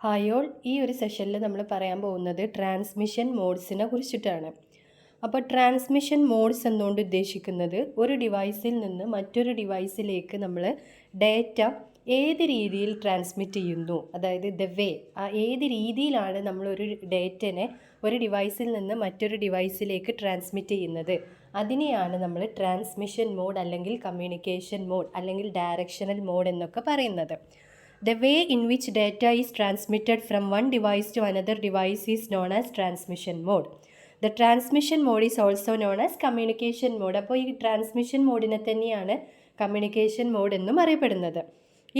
Hi all, ഈ ഒരു സെഷനിൽ നമ്മൾ പറയാൻ പോകുന്നത് ട്രാൻസ്മിഷൻ മോഡ്സിനെ കുറിച്ചിട്ടാണ്. അപ്പോൾ ട്രാൻസ്മിഷൻ മോഡ്സ് എന്നുകൊണ്ട് ഉദ്ദേശിക്കുന്നത് ഒരു ഡിവൈസിൽ നിന്ന് മറ്റൊരു ഡിവൈസിലേക്ക് നമ്മൾ ഡേറ്റ ഏത് രീതിയിൽ ട്രാൻസ്മിറ്റ് ചെയ്യുന്നു, അതായത് ഏത് രീതിയിലാണ് നമ്മളൊരു ഡേറ്റനെ ഒരു ഡിവൈസിൽ നിന്ന് മറ്റൊരു ഡിവൈസിലേക്ക് ട്രാൻസ്മിറ്റ് ചെയ്യുന്നത്, അതിനെയാണ് നമ്മൾ ട്രാൻസ്മിഷൻ മോഡ് അല്ലെങ്കിൽ കമ്മ്യൂണിക്കേഷൻ മോഡ് അല്ലെങ്കിൽ ഡയറക്ഷണൽ മോഡ് എന്നൊക്കെ പറയുന്നത്. The way in which data is transmitted from one device to another device is known as transmission mode. The transmission mode is also known as communication mode. അപ്പോൾ ഈ transmission മോഡിനെ തന്നെയാണ് communication mode എന്നും അറിയപ്പെടുന്നത്.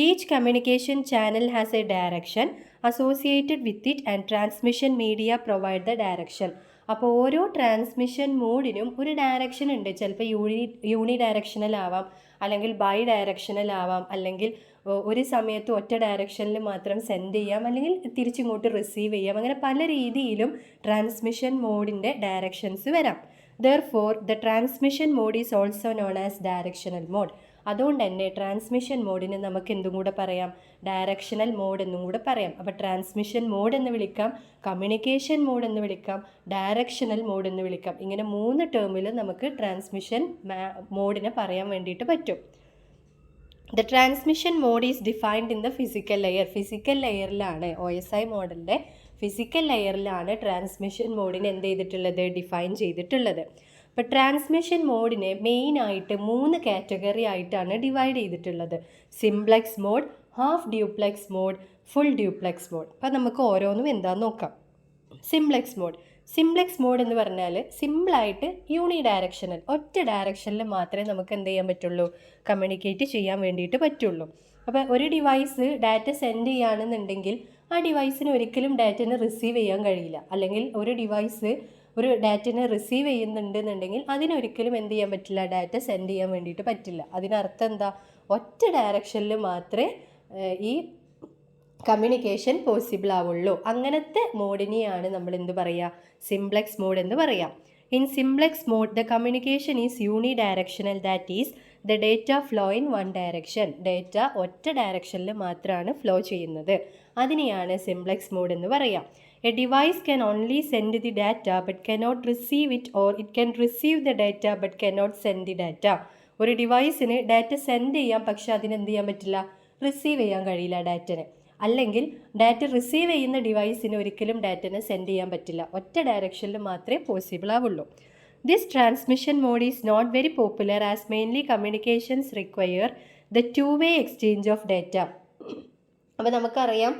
Each communication channel has a direction associated with it and transmission media provide the direction. അപ്പോൾ ഓരോ transmission മോഡിനും ഒരു direction ഉണ്ട്. ചിലപ്പോൾ യൂണി ഡയറക്ഷണൽ ആവാം, അല്ലെങ്കിൽ ബൈ ഡയറക്ഷണൽ ആവാം, അല്ലെങ്കിൽ ഒരു സമയത്ത് ഒറ്റ ഡയറക്ഷനിൽ മാത്രം സെൻഡ് ചെയ്യാം, അല്ലെങ്കിൽ തിരിച്ചിങ്ങോട്ട് റിസീവ് ചെയ്യാം. അങ്ങനെ പല രീതിയിലും ട്രാൻസ്മിഷൻ മോഡിൻ്റെ ഡയറക്ഷൻസ് വരാം. Therefore, the transmission mode is also known as directional mode. അതുകൊണ്ട് തന്നെ ട്രാൻസ്മിഷൻ മോഡിന് നമുക്ക് എന്തും കൂടെ പറയാം, ഡയറക്ഷണൽ മോഡ് എന്നും കൂടെ പറയാം. അപ്പോൾ ട്രാൻസ്മിഷൻ മോഡ് എന്ന് വിളിക്കാം, കമ്മ്യൂണിക്കേഷൻ മോഡ് എന്ന് വിളിക്കാം, ഡയറക്ഷണൽ മോഡ് എന്ന് വിളിക്കാം. ഇങ്ങനെ 3 ടേമിൽ നമുക്ക് ട്രാൻസ്മിഷൻ മോഡിനെ പറയാൻ വേണ്ടിയിട്ട് പറ്റും. The transmission mode is defined in the physical layer. Physical ലെയറിലാണ് OSI മോഡലിൻ്റെ ഫിസിക്കൽ ലെയറിലാണ് ട്രാൻസ്മിഷൻ മോഡിനെ എന്ത് ചെയ്തിട്ടുള്ളത്, ഡിഫൈൻ ചെയ്തിട്ടുള്ളത്. അപ്പോൾ ട്രാൻസ്മിഷൻ മോഡിനെ മെയിനായിട്ട് 3 കാറ്റഗറി ആയിട്ടാണ് ഡിവൈഡ് ചെയ്തിട്ടുള്ളത്. Simplex mode, half duplex mode, full duplex mode. അപ്പോൾ നമുക്ക് ഓരോന്നും എന്താണെന്ന് നോക്കാം. സിംപ്ലക്സ് മോഡ് എന്ന് പറഞ്ഞാൽ സിമ്പിളായിട്ട് യൂണി ഡയറക്ഷണൽ, ഒറ്റ ഡയറക്ഷനിൽ മാത്രമേ നമുക്ക് എന്ത് ചെയ്യാൻ പറ്റുള്ളൂ, കമ്മ്യൂണിക്കേറ്റ് ചെയ്യാൻ വേണ്ടിയിട്ട് പറ്റുള്ളൂ. അപ്പോൾ ഒരു ഡിവൈസ് ഡാറ്റ സെൻഡ് ചെയ്യുകയാണെന്നുണ്ടെങ്കിൽ ആ ഡിവൈസിന് ഒരിക്കലും ഡാറ്റനെ റിസീവ് ചെയ്യാൻ കഴിയില്ല. അല്ലെങ്കിൽ ഒരു ഡിവൈസ് ഒരു ഡാറ്റനെ റിസീവ് ചെയ്യുന്നുണ്ടെന്നുണ്ടെങ്കിൽ അതിനൊരിക്കലും എന്ത് ചെയ്യാൻ പറ്റില്ല, ഡാറ്റ സെൻഡ് ചെയ്യാൻ വേണ്ടിയിട്ട് പറ്റില്ല. അതിനർത്ഥം എന്താ, ഒറ്റ ഡയറക്ഷനിൽ മാത്രമേ ഈ കമ്മ്യൂണിക്കേഷൻ പോസിബിൾ ആവുള്ളൂ. അങ്ങനത്തെ മോഡിനെയാണ് നമ്മൾ എന്ത് പറയുക, സിംപ്ലക്സ് മോഡ് എന്ന് പറയാം. In simplex mode the communication is unidirectional, that is the data flow in one direction. Data ഒറ്റ ഡയറക്ഷനിൽ മാത്രമാണ് ഫ്ലോ ചെയ്യുന്നത്. അതിനെയാണ് സിംപ്ലക്സ് മോഡ് എന്ന് പറയാം. A device can only send the data but cannot receive it, or it can receive the data but cannot send the data. ഒരു ഡിവൈസിന് data send ചെയ്യാം, പക്ഷെ അതിനെന്ത് ചെയ്യാൻ പറ്റില്ല, റിസീവ് ചെയ്യാൻ കഴിയില്ല ഡാറ്റനെ. അല്ലെങ്കിൽ ഡാറ്റ റിസീവ് ചെയ്യുന്ന ഡിവൈസിന് ഒരിക്കലും ഡാറ്റനെ സെൻഡ് ചെയ്യാൻ പറ്റില്ല. ഒറ്റ ഡയറക്ഷനിൽ മാത്രമേ പോസിബിൾ ആവുള്ളൂ. This transmission mode is not very popular as mainly communications require the two way exchange of data. അപ്പോൾ നമുക്കറിയാം,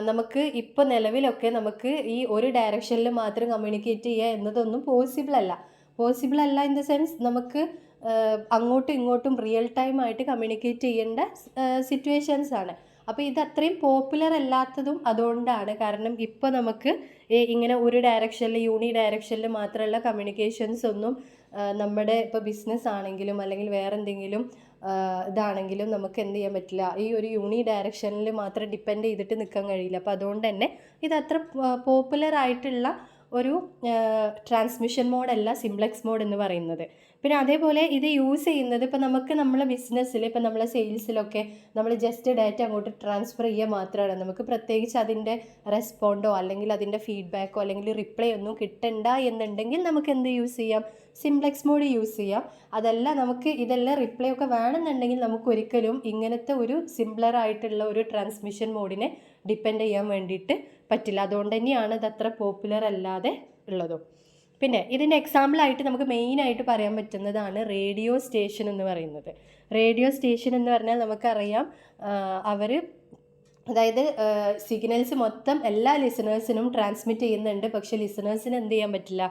നമുക്ക് ഇപ്പോൾ നിലവിലൊക്കെ നമുക്ക് ഈ ഒരു ഡയറക്ഷനിൽ മാത്രം കമ്മ്യൂണിക്കേറ്റ് ചെയ്യുക എന്നതൊന്നും പോസിബിൾ അല്ല ഇൻ ദ സെൻസ് നമുക്ക് അങ്ങോട്ടും ഇങ്ങോട്ടും റിയൽ ടൈം ആയിട്ട് കമ്മ്യൂണിക്കേറ്റ് ചെയ്യേണ്ട സിറ്റുവേഷൻസ് ആണ്. അപ്പോൾ ഇത് അത്രയും പോപ്പുലർ അല്ലാത്തതും അതുകൊണ്ടാണ്. കാരണം ഇപ്പോൾ നമുക്ക് ഇങ്ങനെ ഒരു ഡയറക്ഷനിൽ യൂണി ഡയറക്ഷനിൽ മാത്രമുള്ള കമ്മ്യൂണിക്കേഷൻസ് ഒന്നും നമ്മുടെ ഇപ്പോൾ ബിസിനസ് ആണെങ്കിലും അല്ലെങ്കിൽ വേറെ എന്തെങ്കിലും ഇതാണെങ്കിലും നമുക്ക് എന്ത് ചെയ്യാൻ പറ്റില്ല, ഈ ഒരു യൂണി ഡയറക്ഷനിൽ മാത്രം ഡിപ്പെൻഡ് ചെയ്തിട്ട് നിൽക്കാൻ കഴിയില്ല. അപ്പോൾ അതുകൊണ്ട് തന്നെ ഇത് അത്ര പോപ്പുലർ ആയിട്ടുള്ള ഒരു ട്രാൻസ്മിഷൻ മോഡല്ല സിംപ്ലക്സ് മോഡ് എന്ന് പറയുന്നത്. പിന്നെ അതേപോലെ ഇത് യൂസ് ചെയ്യുന്നത് ഇപ്പോൾ നമുക്ക് നമ്മളെ ബിസിനസ്സിൽ, ഇപ്പോൾ നമ്മളെ സെയിൽസിലൊക്കെ നമ്മൾ ജസ്റ്റ് ഡാറ്റ അങ്ങോട്ട് ട്രാൻസ്ഫർ ചെയ്യുക മാത്രമാണ്. നമുക്ക് പ്രത്യേകിച്ച് അതിൻ്റെ റെസ്പോണ്ടോ അല്ലെങ്കിൽ അതിൻ്റെ ഫീഡ്ബാക്കോ അല്ലെങ്കിൽ റിപ്ലൈ ഒന്നും കിട്ടണ്ട എന്നുണ്ടെങ്കിൽ നമുക്ക് എന്ത് യൂസ് ചെയ്യാം, സിംപ്ലക്സ് മോഡ് യൂസ് ചെയ്യാം. അതല്ല നമുക്ക് ഇതെല്ലാം റിപ്ലൈ ഒക്കെ വേണമെന്നുണ്ടെങ്കിൽ നമുക്ക് ഒരിക്കലും ഇങ്ങനത്തെ ഒരു സിംപ്ലർ ആയിട്ടുള്ള ഒരു ട്രാൻസ്മിഷൻ മോഡിനെ ഡിപ്പെൻഡ് ചെയ്യാൻ വേണ്ടിയിട്ട് പറ്റില്ല. അതുകൊണ്ട് തന്നെയാണ് ഇത് അത്ര പോപ്പുലർ അല്ലാതെ ഉള്ളതും. പിന്നെ ഇതിൻ്റെ എക്സാമ്പിളായിട്ട് നമുക്ക് മെയിനായിട്ട് പറയാൻ പറ്റുന്നതാണ് റേഡിയോ സ്റ്റേഷൻ എന്ന് പറയുന്നത്. റേഡിയോ സ്റ്റേഷൻ എന്ന് പറഞ്ഞാൽ നമുക്കറിയാം, അതായത് സിഗ്നൽസ് മൊത്തം എല്ലാ ലിസണേഴ്സിനും ട്രാൻസ്മിറ്റ് ചെയ്യുന്നുണ്ട്. പക്ഷെ ലിസണേഴ്സിന് എന്ത് ചെയ്യാൻ പറ്റില്ല,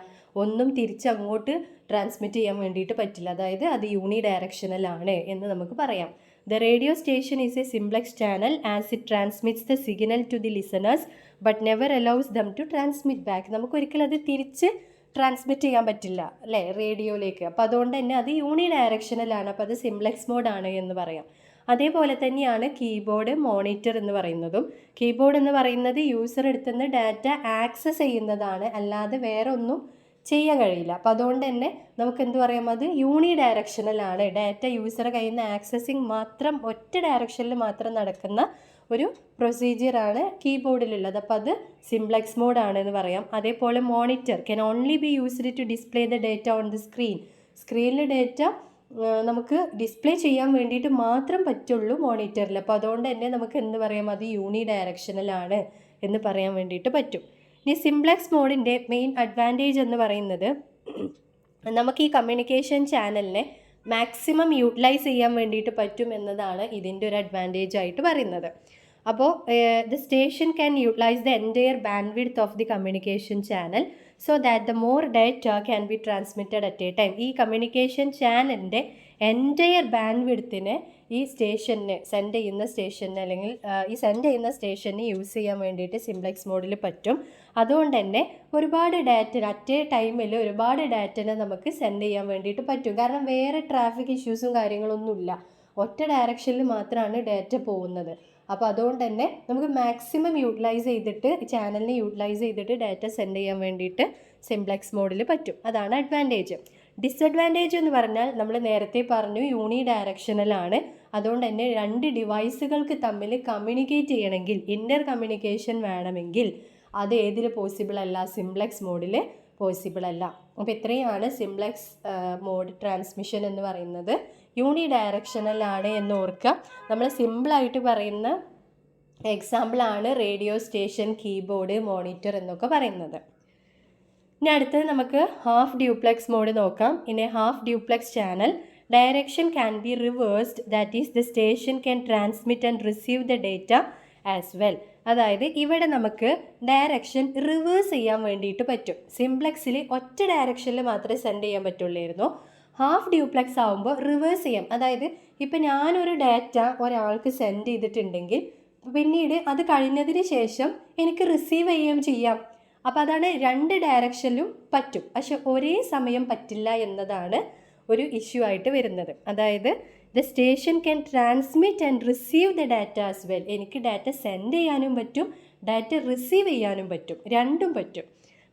ഒന്നും തിരിച്ചങ്ങോട്ട് ട്രാൻസ്മിറ്റ് ചെയ്യാൻ വേണ്ടിയിട്ട് പറ്റില്ല. അതായത് അത് യൂണി ഡയറക്ഷണലാണ് എന്ന് നമുക്ക് പറയാം. The radio station is a simplex channel as it transmits the signal to the listeners but never allows them to transmit back. നമുക്ക് ഒരിക്കലും അത് തിരിച്ച് ട്രാൻസ്മിറ്റ് ചെയ്യാൻ പറ്റില്ല അല്ലേ റേഡിയോയിലേക്ക്. അപ്പോൾ അതുകൊണ്ട് തന്നെ അത് യൂണി ഡയറക്ഷണലാണ്. അപ്പോൾ അത് സിംപ്ലക്സ് മോഡാണ് എന്ന് പറയാം. അതേപോലെ തന്നെയാണ് കീബോർഡ്, മോണിറ്റർ എന്ന് പറയുന്നതും. കീബോർഡ് എന്ന് പറയുന്നത് യൂസർ എടുത്തുനിന്ന് ഡാറ്റ ആക്സസ് ചെയ്യുന്നതാണ്, അല്ലാതെ വേറെ ഒന്നും ചെയ്യാൻ കഴിയില്ല. അപ്പോൾ അതുകൊണ്ട് തന്നെ നമുക്ക് എന്ത് പറയാം, അത് യൂണി ഡയറക്ഷണലാണ്. ഡാറ്റ യൂസറെ കയ്യിൽ നിന്ന് ആക്സസിങ് മാത്രം ഒറ്റ ഡയറക്ഷനിൽ മാത്രം നടക്കുന്ന ഒരു പ്രൊസീജിയറാണ് കീബോർഡിലുള്ളത്. അപ്പോൾ അത് സിംപ്ലക്സ് മോഡാണെന്ന് പറയാം. അതേപോലെ monitor can only be used to display the data on the screen. സ്ക്രീനിൽ ഡേറ്റ നമുക്ക് ഡിസ്പ്ലേ ചെയ്യാൻ വേണ്ടിയിട്ട് മാത്രം പറ്റുള്ളൂ മോണിറ്ററിൽ. അപ്പോൾ അതുകൊണ്ട് തന്നെ നമുക്ക് എന്ത് പറയാം, അത് യൂണി ഡയറക്ഷണലാണ് എന്ന് പറയാൻ വേണ്ടിയിട്ട് പറ്റും. ഇനി സിംപ്ലക്സ് മോഡിൻ്റെ മെയിൻ അഡ്വാൻറ്റേജ് എന്ന് പറയുന്നത് നമുക്ക് ഈ കമ്മ്യൂണിക്കേഷൻ ചാനലിനെ മാക്സിമം യൂട്ടിലൈസ് ചെയ്യാൻ വേണ്ടിയിട്ട് പറ്റും എന്നതാണ് ഇതിൻ്റെ ഒരു അഡ്വാൻറ്റേജ് ആയിട്ട് പറയുന്നത്. അപ്പോൾ the station can utilise the entire bandwidth of the communication channel so that the more data can be transmitted at a time. ഈ കമ്മ്യൂണിക്കേഷൻ ചാനലിൻ്റെ എൻറ്റയർ ബാൻഡ്വിഡ്ത്തിനെ ഈ സ്റ്റേഷന് സെൻഡ് ചെയ്യുന്ന സ്റ്റേഷന് അല്ലെങ്കിൽ ഈ സെൻഡ് ചെയ്യുന്ന സ്റ്റേഷന് യൂസ് ചെയ്യാൻ വേണ്ടിയിട്ട് സിംപ്ലക്സ് മോഡിൽ പറ്റും. അതുകൊണ്ട് തന്നെ ഒരുപാട് ഡാറ്റ അറ്റ് എ ടൈമിൽ ഒരുപാട് ഡാറ്റനെ നമുക്ക് സെൻഡ് ചെയ്യാൻ വേണ്ടിയിട്ട് പറ്റും. കാരണം വേറെ ട്രാഫിക് ഇഷ്യൂസും കാര്യങ്ങളൊന്നുമില്ല, ഒറ്റ ഡയറക്ഷനിൽ മാത്രമാണ് ഡാറ്റ പോകുന്നത്. അപ്പോൾ അതുകൊണ്ട് തന്നെ നമുക്ക് മാക്സിമം യൂട്ടിലൈസ് ചെയ്തിട്ട് ചാനലിനെ യൂട്ടിലൈസ് ചെയ്തിട്ട് ഡാറ്റ സെൻഡ് ചെയ്യാൻ വേണ്ടിയിട്ട് സിംപ്ലക്സ് മോഡിൽ പറ്റും. അതാണ് അഡ്വാൻറ്റേജ്. ഡിസഡ്വാൻറ്റേജ് എന്ന് പറഞ്ഞാൽ നമ്മൾ നേരത്തെ പറഞ്ഞു യൂണി ഡയറക്ഷണലാണ്. അതുകൊണ്ട് തന്നെ രണ്ട് ഡിവൈസുകൾക്ക് തമ്മിൽ കമ്മ്യൂണിക്കേറ്റ് ചെയ്യണമെങ്കിൽ ഇൻ്റർ കമ്മ്യൂണിക്കേഷൻ വേണമെങ്കിൽ അത് ഏതിൽ പോസിബിൾ അല്ല, സിംപ്ലക്സ് മോഡിൽ പോസിബിൾ അല്ല. അപ്പോൾ ഇത്രയാണ് സിംപ്ലക്സ് മോഡ് ട്രാൻസ്മിഷൻ എന്ന് പറയുന്നത്. യൂണി ഡയറക്ഷണലാണ് എന്ന് ഓർക്കുക. നമ്മൾ സിമ്പിളായിട്ട് പറയുന്ന എക്സാമ്പിളാണ് റേഡിയോ സ്റ്റേഷൻ, കീബോർഡ്, മോണിറ്റർ എന്നൊക്കെ പറയുന്നത്. ഇനി അടുത്തത് നമുക്ക് ഹാഫ് ഡ്യൂപ്ലെക്സ് മോഡ് നോക്കാം. In A half duplex channel direction can be reversed, that is the station can transmit and receive the data as well. അതായത് ഇവിടെ നമുക്ക് ഡയറക്ഷൻ റിവേഴ്സ് ചെയ്യാൻ വേണ്ടിയിട്ട് പറ്റും. സിംപ്ലക്സിൽ ഒറ്റ ഡയറക്ഷനിൽ മാത്രമേ സെൻഡ് ചെയ്യാൻ പറ്റുള്ളായിരുന്നു. ഹാഫ് ഡ്യൂപ്ലെക്സ് ആകുമ്പോൾ റിവേഴ്സ് ചെയ്യാം. അതായത് ഇപ്പം ഞാനൊരു ഡാറ്റ ഒരാൾക്ക് സെൻഡ് ചെയ്തിട്ടുണ്ടെങ്കിൽ പിന്നീട് അത് കഴിഞ്ഞതിന് ശേഷം എനിക്ക് റിസീവ് ചെയ്യുകയും ചെയ്യാം. അപ്പോൾ അതാണ് രണ്ട് ഡയറക്ഷനിലും പറ്റും, പക്ഷെ ഒരേ സമയം പറ്റില്ല എന്നതാണ് ഒരു ഇഷ്യൂ ആയിട്ട് വരുന്നത്. അതായത് the station can transmit and receive the data as well. എനിക്ക് ഡാറ്റ സെൻഡ് ചെയ്യാനും പറ്റും, ഡാറ്റ റിസീവ് ചെയ്യാനും പറ്റും, രണ്ടും പറ്റും.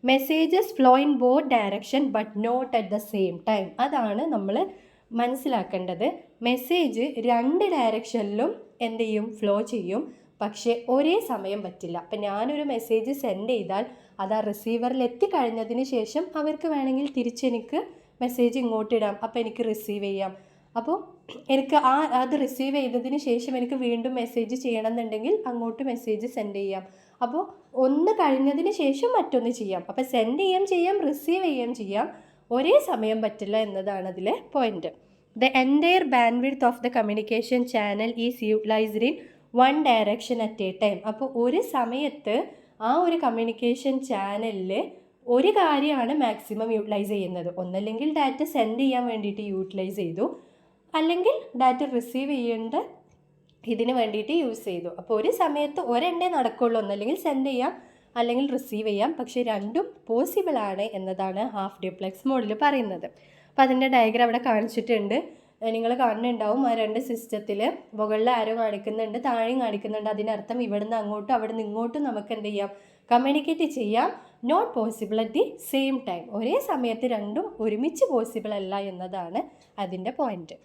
Messages flow in both direction but not at the same time. അതാണ് നമ്മൾ മനസ്സിലാക്കേണ്ടത്. മെസ്സേജ് രണ്ട് ഡയറക്ഷനിലും എന്ത് ചെയ്യും, ഫ്ലോ ചെയ്യും, പക്ഷേ ഒരേ സമയം പറ്റില്ല. അപ്പം ഞാനൊരു മെസ്സേജ് സെൻഡ് ചെയ്താൽ അത് ആ റിസീവറിൽ എത്തിക്കഴിഞ്ഞതിന് ശേഷം അവർക്ക് വേണമെങ്കിൽ തിരിച്ചെനിക്ക് മെസ്സേജ് ഇങ്ങോട്ടിടാം, അപ്പോൾ എനിക്ക് റിസീവ് ചെയ്യാം. അപ്പോൾ എനിക്ക് അത് റിസീവ് ചെയ്തതിന് ശേഷം എനിക്ക് വീണ്ടും മെസ്സേജ് ചെയ്യണമെന്നുണ്ടെങ്കിൽ അങ്ങോട്ട് മെസ്സേജ് സെൻഡ് ചെയ്യാം. അപ്പോൾ ഒന്ന് കഴിഞ്ഞതിന് ശേഷം മറ്റൊന്ന് ചെയ്യാം. അപ്പോൾ സെൻഡ് ചെയ്യാം റിസീവ് ചെയ്യാം, ഒരേ സമയം പറ്റില്ല എന്നതാണ് അതിലെ point. The entire bandwidth of the communication channel is utilised in one direction at a time. അപ്പോൾ ഒരു സമയത്ത് ആ ഒരു കമ്മ്യൂണിക്കേഷൻ ചാനലിൽ ഒരു കാര്യമാണ് മാക്സിമം യൂട്ടിലൈസ് ചെയ്യുന്നത്. ഒന്നല്ലെങ്കിൽ ഡാറ്റ സെൻഡ് ചെയ്യാൻ വേണ്ടിയിട്ട് യൂട്ടിലൈസ് ചെയ്തു, അല്ലെങ്കിൽ ഡാറ്റ റിസീവ് ചെയ്യേണ്ട ഇതിന് വേണ്ടിയിട്ട് യൂസ് ചെയ്തു. അപ്പോൾ ഒരു സമയത്ത് ഒരെണ്ണേ നടക്കുള്ളൂ, ഒന്നല്ലെങ്കിൽ സെൻഡ് ചെയ്യാം അല്ലെങ്കിൽ റിസീവ് ചെയ്യാം, പക്ഷേ രണ്ടും പോസിബിൾ ആണ് എന്നതാണ് ഹാഫ് ഡ്യൂപ്ലെക്സ് മോഡിൽ പറയുന്നത്. അപ്പോൾ അതിൻ്റെ ഡയഗ്രാം അവിടെ കാണിച്ചിട്ടുണ്ട്, നിങ്ങൾ കാണുന്നുണ്ടാവും. ആ രണ്ട് സിസ്റ്റത്തിൽ മുകളിൽ ആരോ കാണിക്കുന്നുണ്ട്, താഴെയും കാണിക്കുന്നുണ്ട്. അതിനർത്ഥം ഇവിടുന്ന് അങ്ങോട്ടും അവിടുന്ന് ഇങ്ങോട്ടും നമുക്ക് എന്ത് ചെയ്യാം, കമ്മ്യൂണിക്കേറ്റ് ചെയ്യാം. Not possible at the same time. ഒരേ സമയത്ത് രണ്ടും ഒരുമിച്ച് പോസിബിൾ അല്ല എന്നതാണ് അതിൻ്റെ point.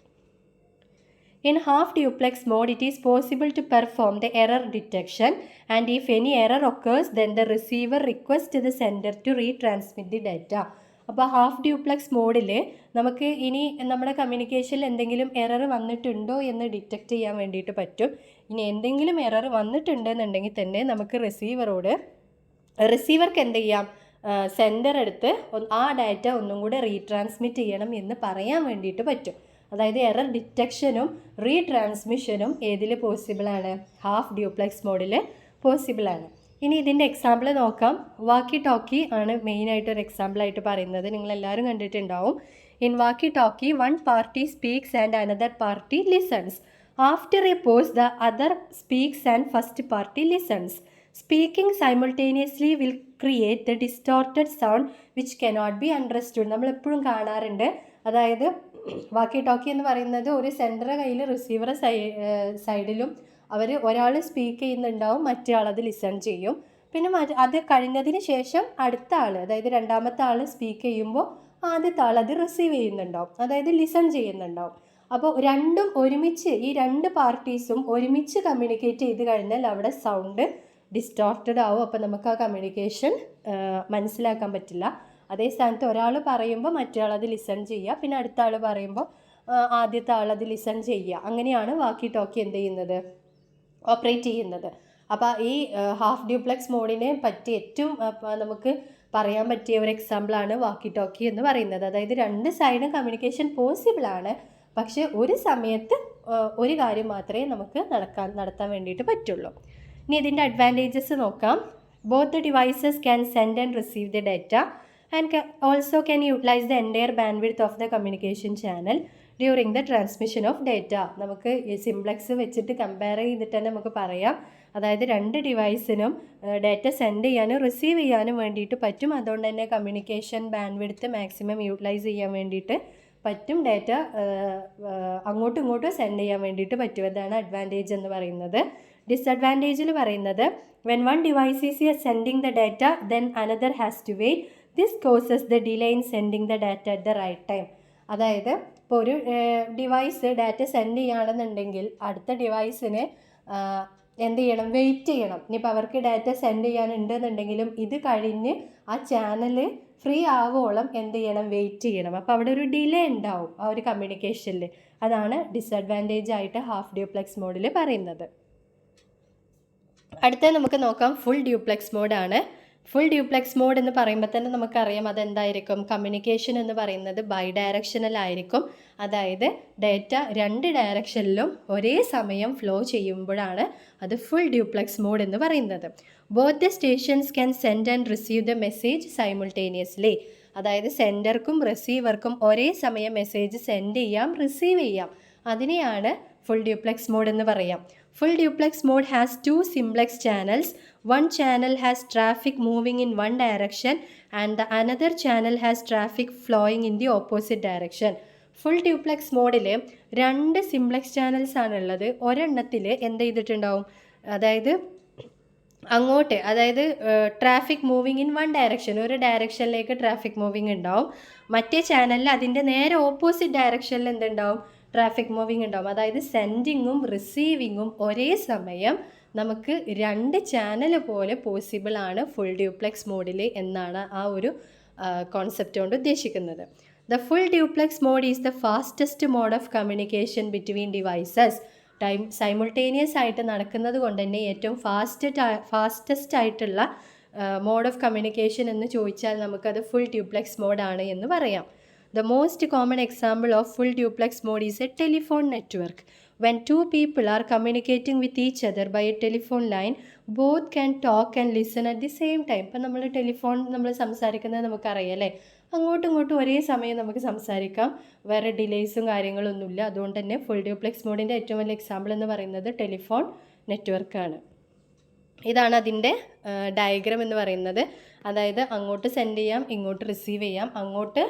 In half duplex mode, it is possible to perform the error detection, and if any error occurs, then the receiver requests the sender to retransmit the data. അപ്പോൾ half duplex മോഡിൽ നമുക്ക് ഇനി നമ്മുടെ കമ്മ്യൂണിക്കേഷനിൽ എന്തെങ്കിലും error വന്നിട്ടുണ്ടോ എന്ന് detect ചെയ്യാൻ വേണ്ടിയിട്ട് പറ്റും. ഇനി എന്തെങ്കിലും എറർ വന്നിട്ടുണ്ടെന്നുണ്ടെങ്കിൽ തന്നെ നമുക്ക് റിസീവർക്ക് എന്ത് ചെയ്യാം, സെൻഡർ എടുത്ത് ആ ഡാറ്റ ഒന്നും കൂടെ റീട്രാൻസ്മിറ്റ് ചെയ്യണം എന്ന് പറയാൻ വേണ്ടിയിട്ട് പറ്റും. അതായത് എറർ ഡിറ്റക്ഷനും റീട്രാൻസ്മിഷനും ഏതിൽ പോസിബിളാണ്, ഹാഫ് ഡ്യൂപ്ലെക്സ് മോഡിൽ പോസിബിളാണ്. ഇനി ഇതിൻ്റെ എക്സാമ്പിൾ നോക്കാം. വാക്കി ടോക്കി ആണ് മെയിനായിട്ടൊരു എക്സാമ്പിളായിട്ട് പറയുന്നത്. നിങ്ങളെല്ലാവരും കണ്ടിട്ടുണ്ടാവും. In walkie talkie one party speaks and another party listens. After a pause the other speaks and first party listens. Speaking simultaneously will create the distorted sound which cannot be understood. നമ്മളെപ്പോഴും കാണാറുണ്ട്. അതായത് വാക്കി talkie എന്ന് പറയുന്നത് ഒരു സെൻറ്ററെ കയ്യിൽ റിസീവറെ സൈഡിലും ഒരാൾ സ്പീക്ക് ചെയ്യുന്നുണ്ടാവും, മറ്റേ ആൾ അത് ലിസൺ ചെയ്യും. പിന്നെ അത് കഴിഞ്ഞതിന് ശേഷം അടുത്ത ആൾ, അതായത് രണ്ടാമത്തെ ആൾ സ്പീക്ക് ചെയ്യുമ്പോൾ ആദ്യത്തെ ആൾ അത് റിസീവ് ചെയ്യുന്നുണ്ടാവും, അതായത് ലിസൺ ചെയ്യുന്നുണ്ടാവും. അപ്പോൾ രണ്ടും ഒരുമിച്ച്, ഈ രണ്ട് പാർട്ടീസും ഒരുമിച്ച് കമ്മ്യൂണിക്കേറ്റ് ചെയ്ത് കഴിഞ്ഞാൽ അവിടെ സൗണ്ട് ഡിസ്റ്റോർട്ടഡ് ആവും. അപ്പോൾ നമുക്ക് ആ കമ്മ്യൂണിക്കേഷൻ മനസ്സിലാക്കാൻ പറ്റില്ല. അതേ സ്ഥാനത്ത് ഒരാൾ പറയുമ്പോൾ മറ്റേ ആൾ അത് ലിസൺ ചെയ്യുക, പിന്നെ അടുത്ത ആൾ പറയുമ്പോൾ ആദ്യത്തെ ആൾ അത് ലിസൺ ചെയ്യുക. അങ്ങനെയാണ് വാക്കി ടോക്കി എന്ത് ചെയ്യുന്നത്, ഓപ്പറേറ്റ് ചെയ്യുന്നത്. അപ്പോൾ ഈ ഹാഫ് ഡ്യൂപ്ലെക്സ് മോഡിനെ പറ്റി ഏറ്റവും നമുക്ക് പറയാൻ പറ്റിയ ഒരു എക്സാമ്പിളാണ് വാക്കി ടോക്കി എന്ന് പറയുന്നത്. അതായത് രണ്ട് സൈഡും കമ്മ്യൂണിക്കേഷൻ പോസിബിളാണ്, പക്ഷേ ഒരു സമയത്ത് ഒരു കാര്യം മാത്രമേ നമുക്ക് നടത്താൻ വേണ്ടിയിട്ട് പറ്റുള്ളൂ. ഇനി ഇതിൻ്റെ അഡ്വാൻറ്റേജസ് നോക്കാം. Both the devices can send and receive the data and also can utilise the entire bandwidth of the communication channel during the transmission of data. നമുക്ക് സിംപ്ലക്സ് വെച്ചിട്ട് കമ്പയർ ചെയ്തിട്ട് തന്നെ നമുക്ക് പറയാം, അതായത് രണ്ട് ഡിവൈസിനും ഡാറ്റ സെൻഡ് ചെയ്യാനും റിസീവ് ചെയ്യാനും വേണ്ടിയിട്ട് പറ്റും. അതുകൊണ്ട് തന്നെ കമ്മ്യൂണിക്കേഷൻ ബാൻഡ്വിഡ്ത്ത് മാക്സിമം യൂട്ടിലൈസ് ചെയ്യാൻ വേണ്ടിയിട്ട് പറ്റും, ഡാറ്റ അങ്ങോട്ടും ഇങ്ങോട്ടും സെൻഡ് ചെയ്യാൻ വേണ്ടിയിട്ട് പറ്റും. അതാണ് അഡ്വാൻറ്റേജ് എന്ന് പറയുന്നത്. ഡിസഡ്വാൻറ്റേജിൽ പറയുന്നത് when one device is sending the data then another has to wait, this causes the delay in sending the data at the right time. അതായത് ഇപ്പോൾ ഒരു ഡിവൈസ് ഡാറ്റ സെൻഡ് ചെയ്യുകയാണെന്നുണ്ടെങ്കിൽ അടുത്ത ഡിവൈസിന് എന്ത് ചെയ്യണം, വെയിറ്റ് ചെയ്യണം. ഇനിയിപ്പോൾ അവർക്ക് ഡാറ്റ സെൻഡ് ചെയ്യാനുണ്ടെന്നുണ്ടെങ്കിലും ഇത് കഴിഞ്ഞ് ആ ചാനൽ ഫ്രീ ആവോളം എന്ത് ചെയ്യണം, വെയിറ്റ് ചെയ്യണം. അപ്പോൾ അവിടെ ഒരു ഡിലേ ഉണ്ടാവും ആ ഒരു കമ്മ്യൂണിക്കേഷനിൽ. അതാണ് ഡിസഡ്വാൻറ്റേജ് ആയിട്ട് ഹാഫ് ഡ്യൂപ്ലെക്സ് മോഡിൽ പറയുന്നത്. അടുത്ത നമുക്ക് നോക്കാം ഫുൾ ഡ്യൂപ്ലെക്സ് മോഡാണ്. ഫുൾ ഡ്യൂപ്ലെക്സ് മോഡ് എന്ന് പറയുമ്പോൾ തന്നെ നമുക്കറിയാം അതെന്തായിരിക്കും, കമ്മ്യൂണിക്കേഷൻ എന്ന് പറയുന്നത് ബൈ ഡയറക്ഷണൽ ആയിരിക്കും. അതായത് ഡാറ്റ രണ്ട് ഡയറക്ഷനിലും ഒരേ സമയം ഫ്ലോ ചെയ്യുമ്പോഴാണ് അത് ഫുൾ ഡ്യൂപ്ലെക്സ് മോഡ് എന്ന് പറയുന്നത്. Both the stations can send and receive the message simultaneously. അതായത് സെൻഡർക്കും റിസീവർക്കും ഒരേ സമയം മെസ്സേജ് സെൻഡ് ചെയ്യാം, റിസീവ് ചെയ്യാം. അതിനെയാണ് ഫുൾ ഡ്യൂപ്ലെക്സ് മോഡ് എന്ന് പറയാം. Full duplex mode has two simplex channels. One channel has traffic moving in one direction and the another channel has traffic flowing in the opposite direction. Full duplex മോഡിൽ രണ്ട് simplex channels ആണുള്ളത്. ഒരെണ്ണത്തിൽ എന്ത് ചെയ്തിട്ടുണ്ടാവും, അതായത് അങ്ങോട്ട്, അതായത് traffic moving in one direction, ഒരു ഡയറക്ഷനിലേക്ക് ട്രാഫിക് മൂവിങ് ഉണ്ടാവും. മറ്റേ ചാനലിൽ അതിൻ്റെ നേരെ ഓപ്പോസിറ്റ് ഡയറക്ഷനിൽ എന്തുണ്ടാവും, ട്രാഫിക് മൂവിങ് ഉണ്ടാവും. അതായത് സെൻഡിങ്ങും റിസീവിങ്ങും ഒരേ സമയം നമുക്ക് രണ്ട് ചാനൽ പോലെ പോസിബിൾ ആണ് ഫുൾ ഡ്യൂപ്ലെക്സ് മോഡിൽ എന്നാണ് ആ ഒരു കോൺസെപ്റ്റ് കൊണ്ട് ഉദ്ദേശിക്കുന്നത്. The full duplex mode is the fastest mode of communication between devices. Simultaneous ആയിട്ട് നടക്കുന്നത് കൊണ്ട് തന്നെ ഏറ്റവും ഫാസ്റ്റസ്റ്റ് ആയിട്ടുള്ള മോഡ് ഓഫ് കമ്മ്യൂണിക്കേഷൻ എന്ന് ചോദിച്ചാൽ നമുക്കത് ഫുൾ ഡ്യൂപ്ലെക്സ് മോഡാണ് എന്ന് പറയാം. The most common example of full duplex mode is a telephone network. When two people are communicating with each other by a telephone line, both can talk and listen at the same time. ഇപ്പം നമ്മൾ സംസാരിക്കുന്നത് നമുക്കറിയാം അല്ലേ, അങ്ങോട്ടും ഇങ്ങോട്ടും ഒരേ സമയം നമുക്ക് സംസാരിക്കാം, വേറെ ഡിലേയ്സും കാര്യങ്ങളൊന്നുമില്ല. അതുകൊണ്ട് തന്നെ ഫുൾ ഡ്യൂപ്ലെക്സ് മോഡിൻ്റെ ഏറ്റവും വലിയ എക്സാമ്പിൾ എന്ന് പറയുന്നത് ടെലിഫോൺ നെറ്റ്വർക്കാണ്. ഇതാണ് അതിൻ്റെ ഡയഗ്രാം എന്ന് പറയുന്നത്. അതായത് അങ്ങോട്ട് സെൻഡ് ചെയ്യാം, ഇങ്ങോട്ട് റിസീവ് ചെയ്യാം. അങ്ങോട്ട്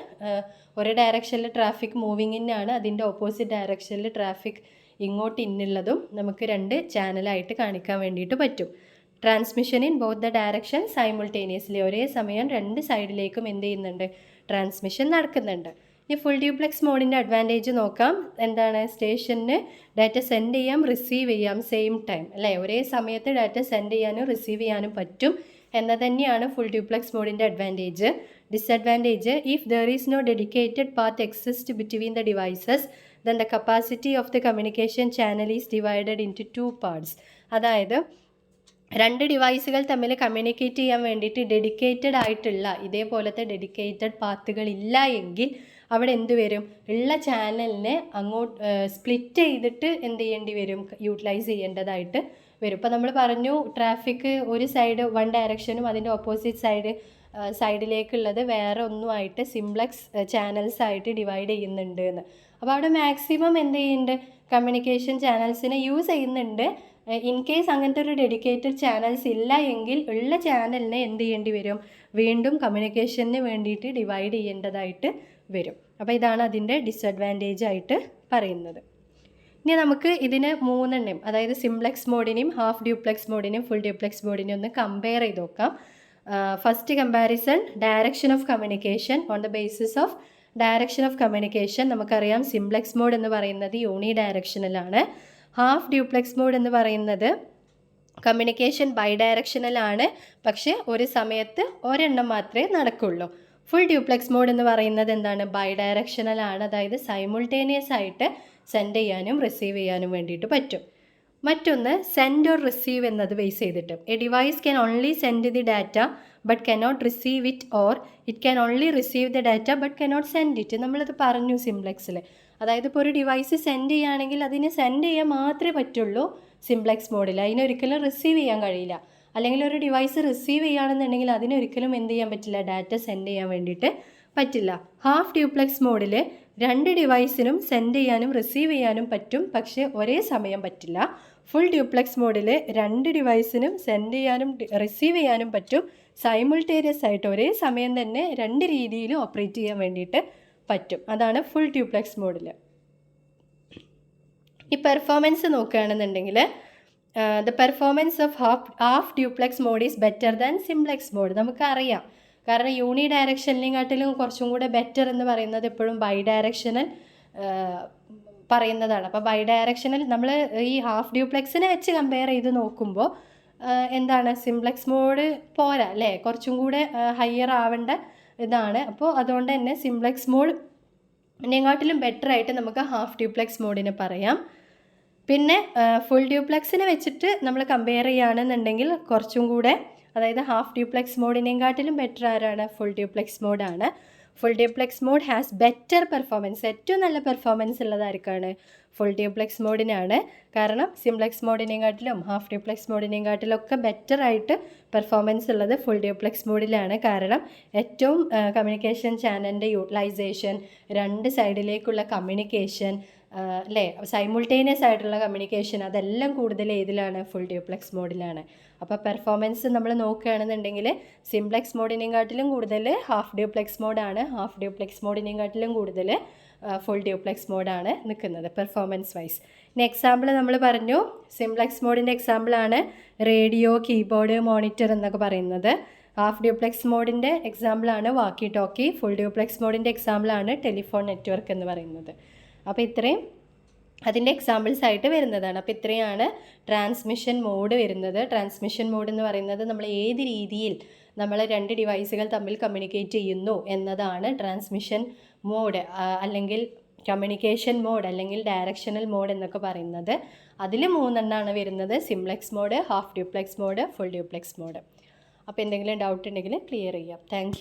ഒരു ഡയറക്ഷനിൽ ട്രാഫിക് മൂവിങ് ഇന്നാണ്, അതിൻ്റെ ഓപ്പോസിറ്റ് ഡയറക്ഷനിൽ ട്രാഫിക് ഇങ്ങോട്ട് ഇന്നുള്ളതും നമുക്ക് രണ്ട് ചാനലായിട്ട് കാണിക്കാൻ വേണ്ടിയിട്ട് പറ്റും. Transmission in both the direction simultaneously, ഒരേ സമയം രണ്ട് സൈഡിലേക്കും എന്ത് ചെയ്യുന്നുണ്ട്, ട്രാൻസ്മിഷൻ നടക്കുന്നുണ്ട്. ഇനി ഫുൾ ഡ്യൂപ്ലെക്സ് മോഡിൻ്റെ അഡ്വാൻറ്റേജ് നോക്കാം. എന്താണ്, സ്റ്റേഷന് ഡാറ്റ സെൻഡ് ചെയ്യാം, റിസീവ് ചെയ്യാം സെയിം ടൈം അല്ലേ, ഒരേ സമയത്ത് ഡാറ്റ സെൻഡ് ചെയ്യാനും റിസീവ് ചെയ്യാനും പറ്റും എന്നത് തന്നെയാണ് ഫുൾ ഡ്യൂപ്ലെക്സ് മോഡിൻ്റെ advantage. Disadvantage, if there is no dedicated path exist between the devices then the capacity of the communication channel is divided into two parts. അതായത് രണ്ട് ഡിവൈസുകൾ തമ്മിൽ കമ്മ്യൂണിക്കേറ്റ് ചെയ്യാൻ വേണ്ടിയിട്ട് ഡെഡിക്കേറ്റഡ് ആയിട്ടുള്ള ഇതേപോലത്തെ ഡെഡിക്കേറ്റഡ് പാത്തുകൾ ഇല്ല എങ്കിൽ അവിടെ എന്ത് വരും, ഉള്ള ചാനലിനെ അങ്ങോട്ട് സ്പ്ലിറ്റ് ചെയ്തിട്ട് എന്ത് ചെയ്യേണ്ടി വരും, യൂട്ടിലൈസ് ചെയ്യേണ്ടതായിട്ട് വരും. ഇപ്പോൾ നമ്മൾ പറഞ്ഞു ട്രാഫിക് ഒരു സൈഡ് വൺ ഡയറക്ഷനും അതിൻ്റെ ഓപ്പോസിറ്റ് സൈഡിലേക്കുള്ളത് വേറെ ഒന്നുമായിട്ട് സിംപ്ലെക്സ് ചാനൽസ് ആയിട്ട് ഡിവൈഡ് ചെയ്യുന്നുണ്ട് എന്ന്. അപ്പോൾ അവിടെ മാക്സിമം എന്ത് ചെയ്യുന്നുണ്ട്, കമ്മ്യൂണിക്കേഷൻ ചാനൽസിനെ യൂസ് ചെയ്യുന്നുണ്ട്. ഇൻ കേസ് അങ്ങനത്തെ ഒരു ഡെഡിക്കേറ്റഡ് ചാനൽസ് ഇല്ല എങ്കിൽ ഉള്ള ചാനലിനെ എന്ത് ചെയ്യേണ്ടി വരും, വീണ്ടും കമ്മ്യൂണിക്കേഷന് വേണ്ടിയിട്ട് ഡിവൈഡ് ചെയ്യേണ്ടതായിട്ട് വരും. അപ്പോൾ ഇതാണ് അതിൻ്റെ ഡിസഡ്വാൻറ്റേജ് ആയിട്ട് പറയുന്നത്. ഇനി നമുക്ക് ഇതിന് മൂന്നെണ്ണം, അതായത് സിംപ്ലെക്സ് മോഡിനെയും ഹാഫ് ഡ്യൂപ്ലെക്സ് മോഡിനെയും ഫുൾ ഡ്യൂപ്ലെക്സ് മോഡിനെയും ഒന്ന് കമ്പയർ ചെയ്ത് നോക്കാം. First comparison, direction of communication on the basis of direction of communication നമുക്കറിയാം സിംപ്ലക്സ് മോഡ് എന്ന് പറയുന്നത് യൂണി ഡയറക്ഷണലാണ്. ഹാഫ് ഡ്യൂപ്ലെക്സ് മോഡ് എന്ന് പറയുന്നത് കമ്മ്യൂണിക്കേഷൻ ബൈ ഡയറക്ഷണലാണ്, പക്ഷേ ഒരു സമയത്ത് ഒരെണ്ണം മാത്രമേ നടക്കുള്ളൂ. ഫുൾ ഡ്യൂപ്ലെക്സ് മോഡ് എന്ന് പറയുന്നത് എന്താണ്? ബൈ ഡയറക്ഷണലാണ്, അതായത് സൈമുൾട്ടേനിയസ് ആയിട്ട് സെൻഡ് ചെയ്യാനും റിസീവ് ചെയ്യാനും വേണ്ടിയിട്ട് പറ്റും. മറ്റൊന്ന് സെൻഡ് ഓർ റിസീവ് എന്നത് ബേസ് ചെയ്തിട്ട് A device can only send the data but cannot receive it, or it can only receive the data but cannot send it. നമ്മളത് പറഞ്ഞു സിംപ്ലക്സിൽ. അതായത് ഇപ്പോൾ ഒരു ഡിവൈസ് സെൻഡ് ചെയ്യുകയാണെങ്കിൽ അതിന് സെൻഡ് ചെയ്യാൻ മാത്രമേ പറ്റുള്ളൂ സിംപ്ലക്സ് മോഡിൽ, അതിനൊരിക്കലും റിസീവ് ചെയ്യാൻ കഴിയില്ല. അല്ലെങ്കിൽ ഒരു ഡിവൈസ് റിസീവ് ചെയ്യുകയാണെന്നുണ്ടെങ്കിൽ അതിനൊരിക്കലും എന്ത് ചെയ്യാൻ പറ്റില്ല? ഡാറ്റ സെൻഡ് ചെയ്യാൻ വേണ്ടിയിട്ട് പറ്റില്ല. ഹാഫ് ഡ്യൂപ്ലെക്സ് മോഡിൽ രണ്ട് ഡിവൈസിനും സെൻഡ് ചെയ്യാനും റിസീവ് ചെയ്യാനും പറ്റും, പക്ഷേ ഒരേ സമയം പറ്റില്ല. ഫുൾ ഡ്യൂപ്ലെക്സ് മോഡിൽ രണ്ട് ഡിവൈസിനും സെൻഡ് ചെയ്യാനും റിസീവ് ചെയ്യാനും പറ്റും, സൈമുൾട്ടേനിയസ് ആയിട്ട് ഒരേ സമയം തന്നെ രണ്ട് രീതിയിലും ഓപ്പറേറ്റ് ചെയ്യാൻ വേണ്ടിയിട്ട് പറ്റും. അതാണ് ഫുൾ ഡ്യൂപ്ലെക്സ് മോഡിൽ. ഈ പെർഫോമൻസ് നോക്കുകയാണെന്നുണ്ടെങ്കിൽ the performance of half duplex mode is better than simplex mode. നമുക്കറിയാം, കാരണം യൂണി ഡയറക്ഷനിനെക്കാട്ടിലും കുറച്ചും കൂടെ ബെറ്റർ എന്ന് പറയുന്നത് എപ്പോഴും ബൈ ഡയറക്ഷണൽ പറയുന്നതാണ്. അപ്പോൾ ബൈ ഡയറക്ഷണൽ നമ്മൾ ഈ ഹാഫ് ഡ്യൂപ്ലെക്സിനെ വെച്ച് കമ്പയർ ചെയ്ത് നോക്കുമ്പോൾ എന്താണ് സിംപ്ലെക്സ് മോഡ് പോരാ അല്ലേ, കുറച്ചും കൂടെ ഹയർ ആവേണ്ട ഇതാണ്. അപ്പോൾ അതുകൊണ്ട് തന്നെ സിംപ്ലെക്സ് മോഡിനെക്കാട്ടിലും ബെറ്റർ ആയിട്ട് നമുക്ക് ഹാഫ് ഡ്യൂപ്ലെക്സ് മോഡിനെ പറയാം. പിന്നെ ഫുൾ ഡ്യൂപ്ലെക്സിനെ വെച്ചിട്ട് നമ്മൾ കമ്പയർ ചെയ്യുകയാണെന്നുണ്ടെങ്കിൽ കുറച്ചും കൂടെ, അതായത് ഹാഫ് ഡ്യൂപ്ലെക്സ് മോഡിനെക്കാട്ടിലും ബെറ്റർ ആരാണ്? ഫുൾ ഡ്യൂപ്ലെക്സ് മോഡാണ്. Full duplex mode has better performance. ഏറ്റവും നല്ല പെർഫോമൻസ് ഉള്ളതായിരിക്കാണ്? ഫുൾ ഡ്യൂപ്ലെക്സ് മോഡിനാണ്. കാരണം സിംപ്ലെക്സ് മോഡിനെക്കാട്ടിലും ഹാഫ് ഡ്യൂപ്ലെക്സ് മോഡിനെക്കാട്ടിലും ഒക്കെ ബെറ്റർ ആയിട്ട് പെർഫോമൻസ് ഉള്ളത് ഫുൾ ഡ്യൂപ്ലെക്സ് മോഡിലാണ്. കാരണം ഏറ്റവും കമ്മ്യൂണിക്കേഷൻ ചാനലിൻ്റെ യൂട്ടിലൈസേഷൻ, രണ്ട് സൈഡിലേക്കുള്ള കമ്മ്യൂണിക്കേഷൻ അല്ലേ, സൈമുൾട്ടേനിയസ് ആയിട്ടുള്ള കമ്മ്യൂണിക്കേഷൻ, അതെല്ലാം കൂടുതൽ ഏതിലാണ്? ഫുൾ ഡ്യൂപ്ലെക്സ് മോഡിലാണ്. അപ്പോൾ പെർഫോമൻസ് നമ്മൾ നോക്കുകയാണെന്നുണ്ടെങ്കിൽ സിംപ്ലെക്സ് മോഡിനെക്കാട്ടിലും കൂടുതൽ ഹാഫ് ഡ്യൂപ്ലെക്സ് മോഡാണ്, ഹാഫ് ഡ്യൂപ്ലെക്സ് മോഡിനെക്കാട്ടിലും കൂടുതൽ ഫുൾ ഡ്യൂപ്ലെക്സ് മോഡാണ് നിൽക്കുന്നത് പെർഫോമൻസ് വൈസ്. ഇനി എക്സാമ്പിൾ നമ്മൾ പറഞ്ഞു, സിംപ്ലെക്സ് മോഡിൻ്റെ എക്സാമ്പിളാണ് റേഡിയോ, കീബോർഡ്, മോണിറ്റർ എന്നൊക്കെ പറയുന്നത്. ഹാഫ് ഡ്യൂപ്ലെക്സ് മോഡിൻ്റെ എക്സാമ്പിളാണ് വാക്കി ടോക്കി. ഫുൾ ഡ്യൂപ്ലെക്സ് മോഡിൻ്റെ എക്സാമ്പിളാണ് ടെലിഫോൺ നെറ്റ്വർക്ക് എന്ന് പറയുന്നത്. അപ്പോൾ ഇത്രയും അതിൻ്റെ എക്സാമ്പിൾസ് ആയിട്ട് വരുന്നതാണ്. അപ്പോൾ ഇത്രയാണ് ട്രാൻസ്മിഷൻ മോഡ് വരുന്നത്. ട്രാൻസ്മിഷൻ മോഡ് എന്ന് പറയുന്നത് നമ്മൾ ഏത് രീതിയിൽ നമ്മൾ രണ്ട് ഡിവൈസുകൾ തമ്മിൽ കമ്മ്യൂണിക്കേറ്റ് ചെയ്യുന്നു എന്നതാണ് ട്രാൻസ്മിഷൻ മോഡ്, അല്ലെങ്കിൽ കമ്മ്യൂണിക്കേഷൻ മോഡ്, അല്ലെങ്കിൽ ഡയറക്ഷണൽ മോഡ് എന്നൊക്കെ പറയുന്നത്. അതിൽ മൂന്നെണ്ണമാണ് വരുന്നത്: simplex mode, half duplex mode, full duplex mode. അപ്പോൾ എന്തെങ്കിലും ഡൗട്ട് ഉണ്ടെങ്കിൽ ക്ലിയർ ചെയ്യാം. താങ്ക്